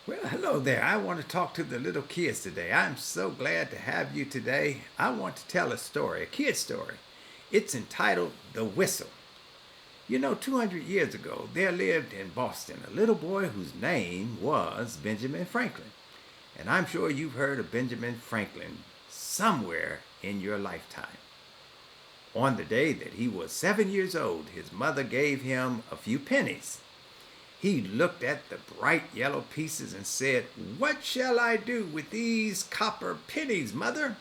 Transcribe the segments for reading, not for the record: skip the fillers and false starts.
Well, hello there. I want to talk to the little kids today. I'm so glad to have you today. I want to tell a story, a kid story. It's entitled The Whistle. 200 years ago, there lived in Boston a little boy whose name was Benjamin Franklin. And I'm sure you've heard of Benjamin Franklin somewhere in your lifetime. On the day that he was 7 years old, his mother gave him a few pennies. He looked at the bright yellow pieces and said, "What shall I do with these copper pennies, mother?"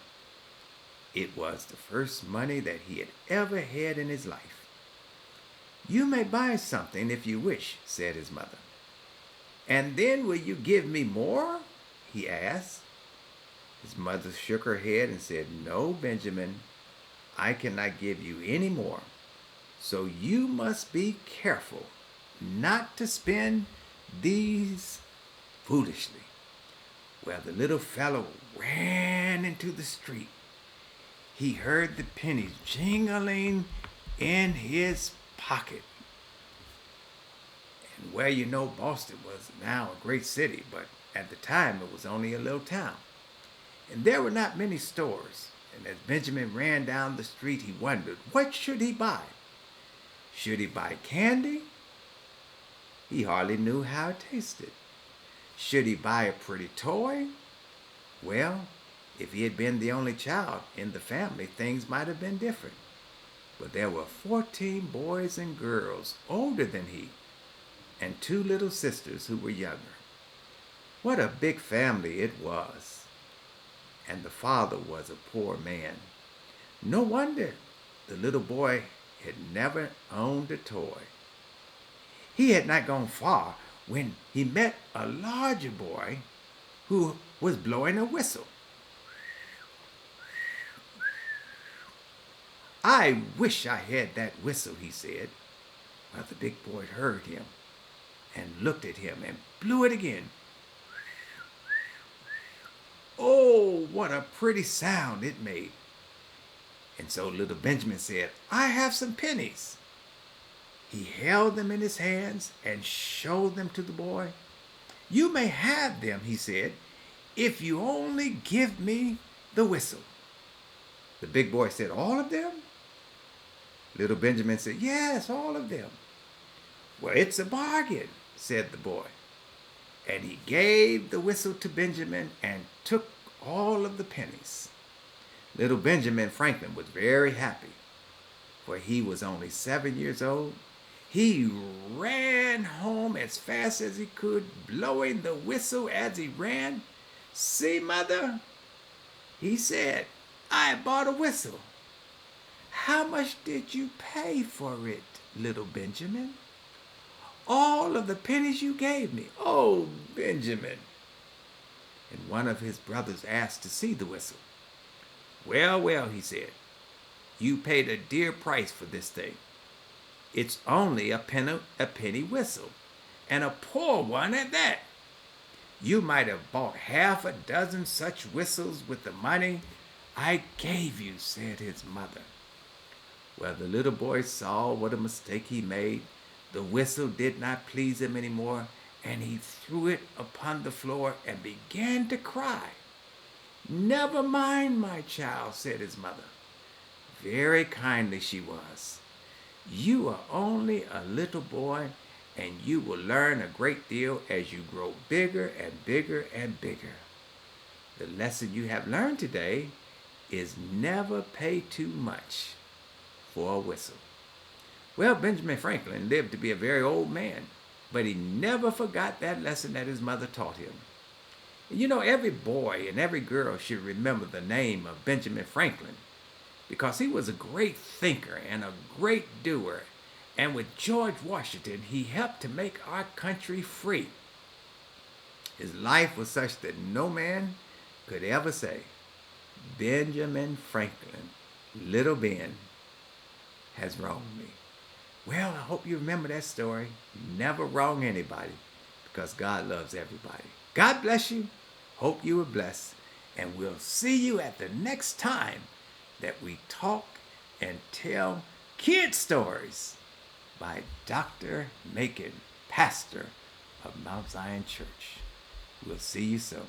It was the first money that he had ever had in his life. "You may buy something if you wish," said his mother. "And then will you give me more?" he asked. His mother shook her head and said, "No, Benjamin, I cannot give you any more. So you must be careful not to spend these foolishly." Well, the little fellow ran into the street. He heard the pennies jingling in his pocket. And Boston was now a great city, but at the time it was only a little town. And there were not many stores. And as Benjamin ran down the street, he wondered, what should he buy? Should he buy candy? He hardly knew how it tasted. Should he buy a pretty toy? Well, if he had been the only child in the family, things might have been different. But there were 14 boys and girls older than he, and two little sisters who were younger. What a big family it was. And the father was a poor man. No wonder the little boy had never owned a toy. He had not gone far when he met a larger boy who was blowing a whistle. "I wish I had that whistle," he said. Well, the big boy heard him and looked at him and blew it again. Oh, what a pretty sound it made. And so little Benjamin said, "I have some pennies." He held them in his hands and showed them to the boy. "You may have them," he said, "if you only give me the whistle." The big boy said, "All of them?" Little Benjamin said, "Yes, all of them." "Well, it's a bargain," said the boy. And he gave the whistle to Benjamin and took all of the pennies. Little Benjamin Franklin was very happy, for he was only 7 years old. He ran home as fast as he could, blowing the whistle as he ran. "See, mother," he said, "I bought a whistle." "How much did you pay for it, little Benjamin?" "All of the pennies you gave me." "Oh, Benjamin." And one of his brothers asked to see the whistle. "Well, well," he said, "you paid a dear price for this thing. It's only a penny whistle, and a poor one at that. You might have bought half a dozen such whistles with the money I gave you," said his mother. Well, the little boy saw what a mistake he made. The whistle did not please him anymore, and he threw it upon the floor and began to cry. "Never mind, my child," said his mother. Very kindly she was. "You are only a little boy, and you will learn a great deal as you grow bigger and bigger and bigger. The lesson you have learned today is never pay too much for a whistle." Well, Benjamin Franklin lived to be a very old man, but he never forgot that lesson that his mother taught him. Every boy and every girl should remember the name of Benjamin Franklin, because he was a great thinker and a great doer. And with George Washington, he helped to make our country free. His life was such that no man could ever say, "Benjamin Franklin, little Ben, has wronged me." Well, I hope you remember that story. Never wrong anybody, because God loves everybody. God bless you. Hope you are blessed. And we'll see you at the next time that we talk and tell kid stories by Dr. Macon, pastor of Mount Zion Church. We'll see you soon.